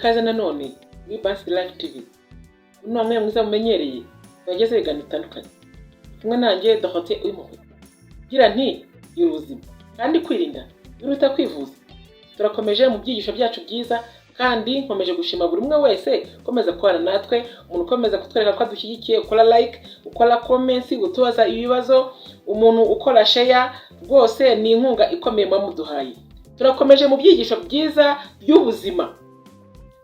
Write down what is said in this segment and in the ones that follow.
kaze nanone ni Basi Live TV. Uno mwe mwiza mumenyereye bageze bigana bitandukanye. Kumwe nanjye Dorothée Uwimpuhwe. Gira nti y'ubuzima kandi kwirinda biruta kwivuza. Turakomeje mu byigisho byacu byiza kandi nkomeje gushima buri umwe wese komeza kubana natwe, umuntu komeza kutwereka ko dushyigikiye, ukora like, ukora comments, gutubaza ibibazo, umuntu ukora share, rwose ni inkunga ikomeye muduhaye. Turakomeje mu byigisho byiza by'ubuzima.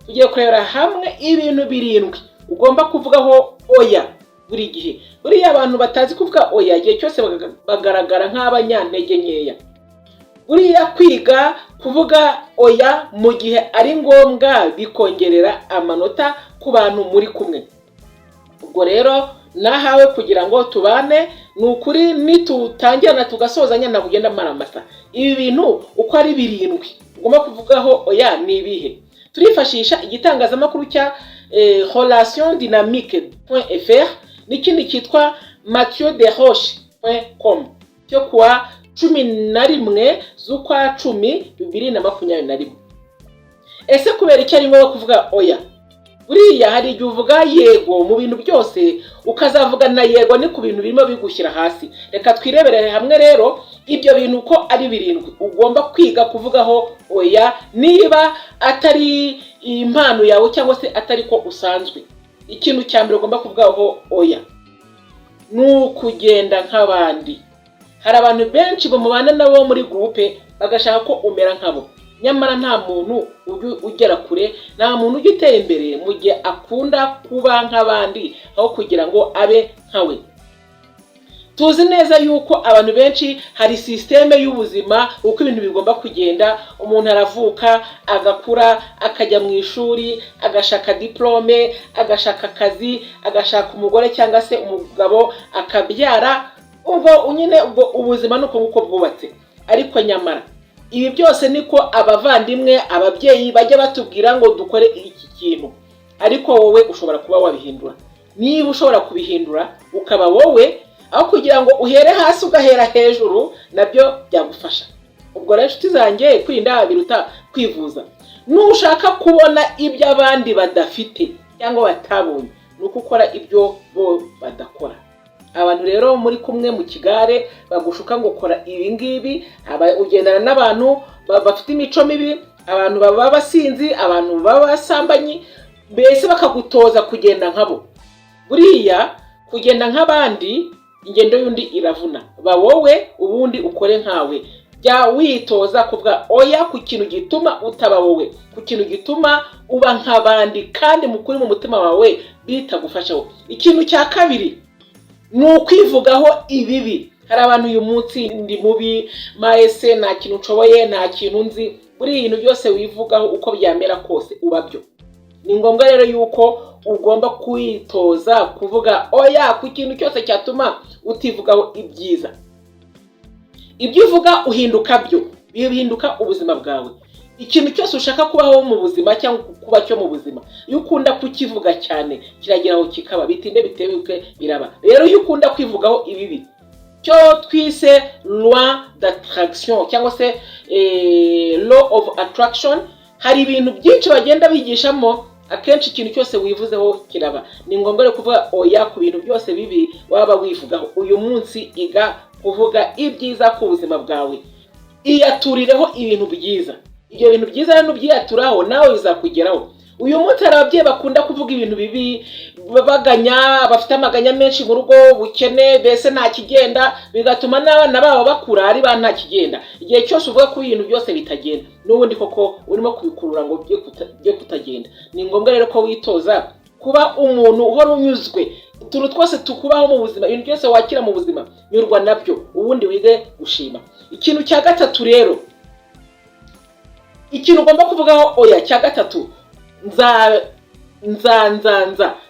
Tugiye kurebera hamwe ibintu birindwi ugomba kuvugaho oya buri gihe. Buriya abantu batazi kuvuga oya igihe cyose bagaragara nk'abanyantege nkeya. Buriya kwiga kuvuga oya mu gihe ari ngombwa bikongerera amanota ku bantu muri kumwe. Ubwo rero nahawe kugira ngo tubane nukuri nitutangirana tugasozanya na kugenda maramasa. Ibi bintu uko ari birindwi ugomba kuvugaho oya ni ibihe. Turifashisha igitangazamakuru cya relationdynamique.fr n'ikindi cyitwa mathieuderoche.com cyo kuwa 11 z'ukwa 10 2021. Ese kubera icyo ari ngombwa kuvuga oya? Buriya hari igihe uvuga yego mu bintu byose ukazavuga na yego ni ku bintu birimo bigushyira hasi. Reka twireberere hamwe rero ibyo bintu uko ari birindwi ugomba kwiga kuvugaho oya niba atari impano yawe cyangwa se atari ko usanzwe. Ikintu cya mbere ugomba kuvugaho oya n'ukugenda nk'abandi. Hari abantu benshi bamubana nabo muri groupe bagashaka ko umera nkabo, nyamara nta muntu ugera kure, nta muntu ugitera imbere mu gihe akunda kuba nk'abandi aho kugira ngo abe nkawe. Tuzi neza yuko abantu benshi hari systeme y'ubuzima uko ibintu bigomba kugenda. Umuntu aravuka, agakura, akajya mu ishuri, agashaka diplome, agashaka akazi, agashaka umugore cyangwa se umugabo, akabyara. Ubwo nyine ubuzima nuko nguko bwubatse. Ariko nyamara ibi byose niko abavandimwe, ababyeyi bajya batubwira ngo dukore iki kintu, ariko wowe ushobora kuba wabihindura. Niba ushobora kubihindura ukaba wowe, aho kugira ngo uhere hasi ugahera hejuru, nabyo byagufasha. Ubwo rero inshuti zanjye, kwirinda biruta kwivuza. Nushaka kubona ibyo abandi badafite cyangwa batabonye, nuko ukora ibyo bo badakora. Abantu rero muri kumwe mu kigare bagushuka ngo kora ibi ngibi, ugendana n'abantu bafite imico mibi, abantu baba basinzi, abantu baba basambanyi, mbese bakagutoza kugenda nkabo. Buriya kugenda nk'abandi ingendo y'undi iravuna. Ba wowe ubundi ukore nkawe. Jya witoza kuvuga oya ku kintu gituma utaba wowe, ku kintu gituma uba nk'abandi kandi mukuri mu mutima wawe bitagufashaho. Ikintu cya kabiri ni ukwivugaho ibibi. Hari abantu uyu munsi ndi mubi, maese nta kintu nshoboye, nta kintu nzi. Buri ibintu byose wivugaho uko byamera kose ubabyo. Ni ngombwa rero yuko ugomba kwitoza kuvuga oya ku kintu cyose cyatuma utivugaho ibyiza. Ibyo uvuga uhinduka byo, bihinduka ubuzima bwawe. Ikintu cyose ushaka kubaho mu buzima cyangwa kuba cyo mu buzima, iyo ukunda kukivuga cyane kirageraho kikaba, bitinde bitebuke biraba. Rero iyo ukunda kwivugaho ibibi, cyo twise loi d'attraction cyangwa se law of attraction, hari ibintu byinshi bagenda bigishamo. Akenshi ikintu cyose wivuzeho kiraba. Ni ngombwa rero kuvuga oya ku bintu byose bibi waba wivugaho. Uyu munsi iga kuvuga ibyiza ku buzima bwawe, iyaturireho ibintu byiza. Ibyo bintu byiza rero nubyiyaturaho nawe bizakugeraho. Uyu munsi hari ababyeyi bakunda kuvuga ibintu bibi, baganya, bafite amaganya menshi mu rugo, bukene, mbese nta kigenda, bigatuma n'abana babo bakura ari ba nta kigenda. Igihe cyose uvuga ko ibintu byose bitagenda, n'ubundi koko urimo kubikurura ngo bye kutagenda. Ni ngombwa rero ko witoza kuba umuntu uhora unyuzwe. Utuntu twose tukubaho mu buzima, ibintu byose wakira mu buzima, nyurwa nabyo, ubundi wige gushima. Ikintu cya gatatu rero, ikintu ugomba kuvugaho oya cya gatatu,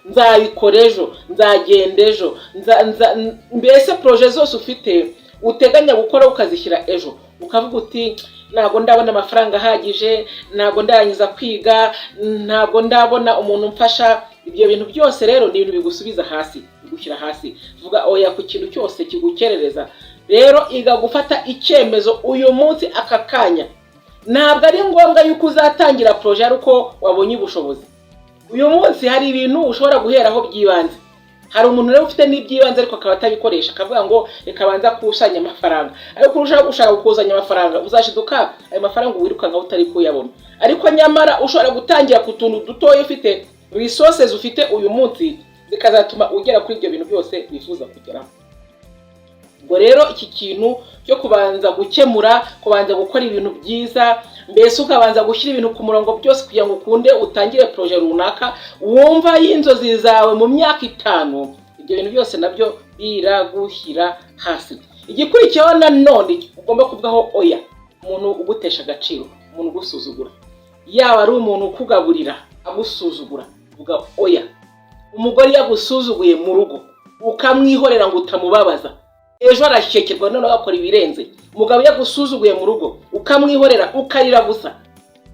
nzabikora ejo, nzagenda ejo, mbese projet zose ufite uteganya gukora ukazishyira ejo. Ukavuga uti ntago ndabona amafaranga ahagije, ntago ndarangiza kwiga, ntago ndabona umuntu mfasha. Ibyo bintu byose rero ni ibintu bigusubiza hasi, bigushyira hasi. Vuga oya ku kintu cyose kigukerereza. Rero iga gufata icyemezo uyu munsi aka kanya. ntabwo ari ngombwa yuko uzatangira proje ari uko wabonye ubushobozi. Uyu munsi hari ibintu ushobora guheraho by'ibanze. Hari umuntu rero ufite n'ibyibanze ariko akaba atabikoresha, akavuga ngo reka banza kusanya amafaranga. Ariko urushaho gushaka gukusanya amafaranga uzashiduka ayo mafaranga wirukanka utari kuyabona. Ariko nyamara ushobora gutangira ku tuntu dutoya ufite resources ufite uyu munsi zikazatuma ugera kuri ibyo bintu byose wifuza kugeraho. Ubwo rero iki kintu cyo kubanza gukemura, kubanza gukora ibintu byiza, mbese ukabanza gushyira ibintu ku murongo byose kugira ngo ukunde utangire proje runaka wumva y'inzozi zawe mu myaka 5, ibyo bintu byose nabyo biragushyira hasi. Igikurikiyeho nanone ugomba kuvugaho oya, umuntu ugutesha agaciro, umuntu ugusuzugura, yaba ari umuntu ukugaburira agusuzugura, uvuga oya. Umugore yagusuzuguye mu rugo ukamwihorera ngo utamubabaza, ejo arashyekerwa none akora ibirenze. Umugabo yagusuzuguye mu rugo ukamwihorera ukarira gusa,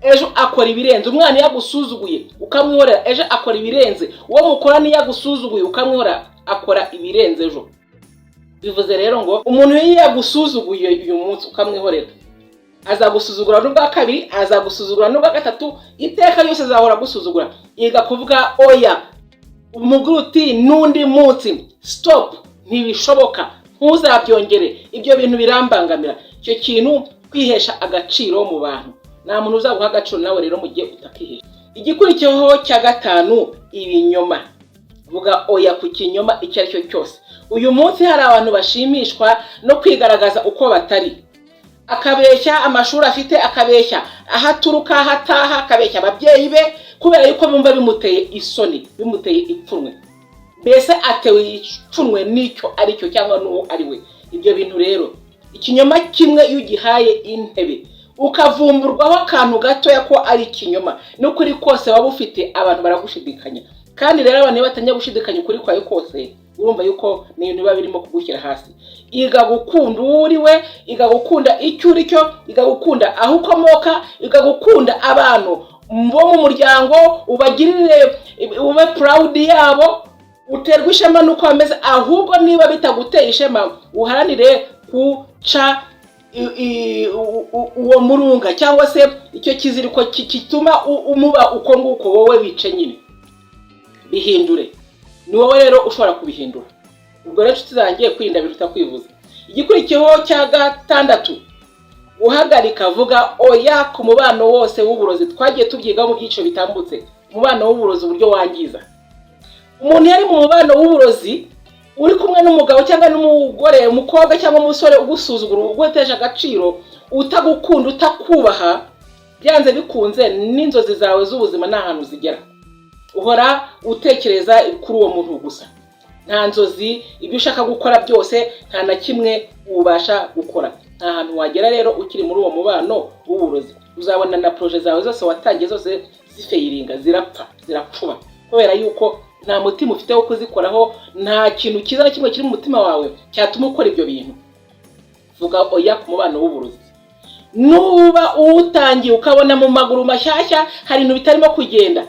ejo akora ibirenze. Umwana yagusuzuguye ukamwihorera, ejo akora ibirenze. Uwo mukorani yagusuzuguye ukamwihorera, akora ibirenze ejo. Bivuze rero ngo umuntu yagusuzuguye uyu munsi ukamwihorera, azagusuzugura n'ubwa kabiri, azagusuzugura n'ubwa gatatu, iteka yose azahora gusuzugura. Yiga kuvuga oya, umuguru uti n'undi munsi stop, ntibishoboka, ntuzabyongere, ibyo bintu birambangamira. Icyo kintu kwihesha agaciro mu bantu, nta muntu uzaguha agaciro nawe rero mu gihe utakihesha. Igikurikiyeho cya 5, ibinyoma. Vuga oya ku kinyoma icyo ari cyo cyose. Uyu munsi hari abantu bashimishwa no kwigaragaza uko batari, akabeshya amashuri afite, akabeshya ahaturuka hataha, akabeshya ababyeyi be kubera yuko bumva bimuteye isoni, bimuteye ipfunwe, mbese atewe ipfunwe n'icyo ari cyo cyangwa n'uwo ari we. Ibyo bintu rero, ikinyoma kimwe iyo ugihaye intebe ukavumburwaho akantu gatoya ko ari ikinyoma, n'ukuri kose waba ufite abantu baragushidikanya. Kandi rero abantu batanya gushidikanya ukuri kwawe kose, urumva yuko ni ibintu biba birimo kugushyira hasi. Iga gukunda uwo uri we, iga gukunda icyo uri cyo, iga gukunda aho ukomoka, iga gukunda abantu bo mu muryango, ubagirire, ube proud yabo, uterwa ishema nuko bameze. Ahubwo niba bitaguteye ishema, uharanire kuca uwo murunga cyangwa se icyo kiziriko kituma umuba uko nguko wowe bice nyine. Bihindure, ni wowe rero ushobora kubihindura. Ubwo rero tuzangiye kwirinda biruta kwivuza. Igikurikiyeho cya 6, guhagarika. Vuga oya ku mubano wose w'uburozi. Twagiye tubyiga mu byiciro bitambutse, umubano w'uburozi uburyo wangiza. Umuntu yari mu mubano w'uburozi, uri kumwe n'umugabo cyangwa n'umugore, umukobwa cyangwa umusore ugusuzugura, uguteje agaciro, utagukunda, utakubaha, byanze bikunze n'inzozi zawe z'ubuzima nta hantu zigera. Uhora utekereza kuri uwo muntu gusa, nta nzozi, ibyo ushaka gukora byose nta na kimwe ubasha gukora. Nta hantu wagera rero ukiri muri uwo mubano w'uburozi. Uzabona na proje zawe zose watangiye zose zifeiringa, zirapfa, zirapfuba, kubera yuko nta mutima ufite wo kuzikoraho, nta kintu cyiza na kimwe kiri mu mutima wawe cyatuma ukora ibyo bintu. Vuga oya ku mubano w'uburozi. Nuba utangiye ukabona mu maguru mashyashya hari ibintu bitarimo kugenda,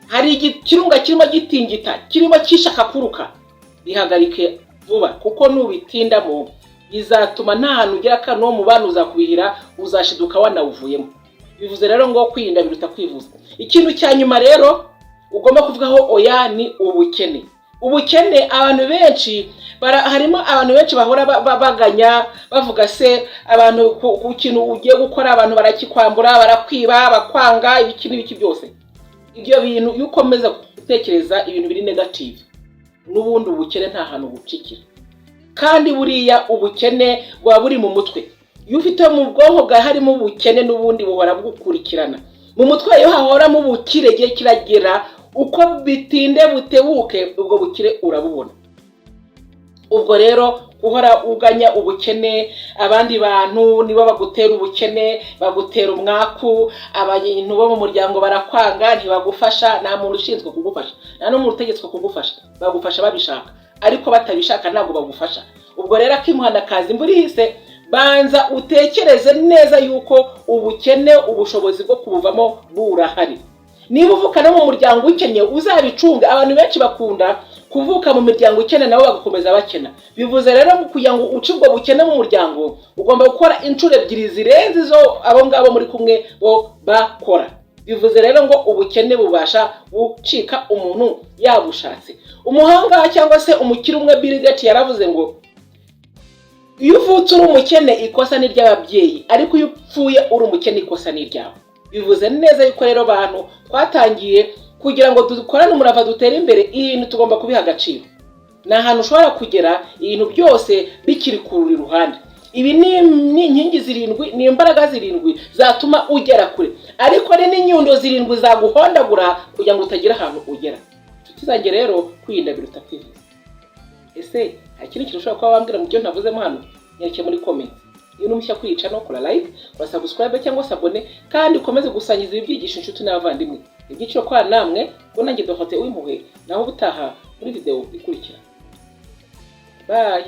hari ikirunga kirimo gitingita, kirimo kishaka kuruka, bihagarike vuba, kuko nubitindamo bizatuma nta hantu ugera kandi uwo mubano uzakubihira, uzashiduka wanawuvuyemo. Bivuze rero ngo kwirinda biruta kwivuza. Ikintu cya nyuma rero ugomba kuvugaho oya ni ubukene. Ubukene abantu benshi harimo abantu benshi bahora baganya, bavuga se abantu ku kintu ugiye gukora abantu barakikwambura, barakwiba, bakwanga, ibiki n'ibiki byose. Ibyo bintu iyo ukomeza gutekereza ibintu biri negative, n'ubundi ubukene nta hantu bucikira. Kandi buriya ubukene bwa buri mu mutwe. Iyo ufite mu bwonko bwa harimo ubukene, n'ubundi buhora bgukurikirana. Mu mutwe iyo hahoramo ubukire gihe kiragera, uko bitinde butebuke ubwo bukire urabubona. Ubwo rero uhora uganya ubukene, abandi bantu nibo bagutera ubukene, bagutera umwaku, abantu bo mu muryango barakwanga, ntibagufasha, nta muntu ushinzwe kugufasha, nta n'umuntu utegetswe kugufasha. Bagufasha babishaka, ariko batabishaka ntabwo bagufasha. Ubwo rero akimuhana kazi imburihise, banza utekereze neza yuko ubukene ubushobozi bwo kubuvamo burahari. Niba uvukana mu muryango ukennye uzabicunga. Abantu benshi bakunda kuvuka mu miryango ikene nabo bagakomeza bakena. Bivuze rero ngo kugira ngo uce ubwo bukene mu muryango ugomba gukora inshuro ebyiri zirenze izo abo ngabo muri kumwe bo bakora. Bivuze rero ngo ubukene bubasha gucika umuntu yabushatse. Umuhanga cyangwa se umukire umwe Bill Gates yaravuze ngo iyo uvutse uri umukene ikosa ni ry'ababyeyi, ariko iyo upfuye uri umukene ikosa ni ryawe. Bivuze neza yuko rero abantu twatangiye kugira ngo dukorane umurava dutere imbere, ibintu tugomba kubiha agaciro. Ni ahantu ushobora kugera ibintu byose bikiri kururi ruhande. Ibi ni inkingi zirindwi, ni imbaraga zirindwi zatuma ugera kure, ariko ari n'inyundo zirindwi zaguhondagura kugira ngo utagira ahantu ugera. Inshuti zanjye rero, kwirinda biruta kwivuza. Ese hari ikindi kintu ushobora kuba wambwira mu byo ntavuzemo hano? Nyandike muri comment. Iyo numushya kwica no kora like, kora subscribe cyangwa se abone, kandi ukomeze gusangiza ibi byigisho inshuti n'abavandimwe. Ibyiciro kwa namwe ngo nanjye Dorothée Uwimpuhwe, naho ubutaha muri video ikurikira. Bye.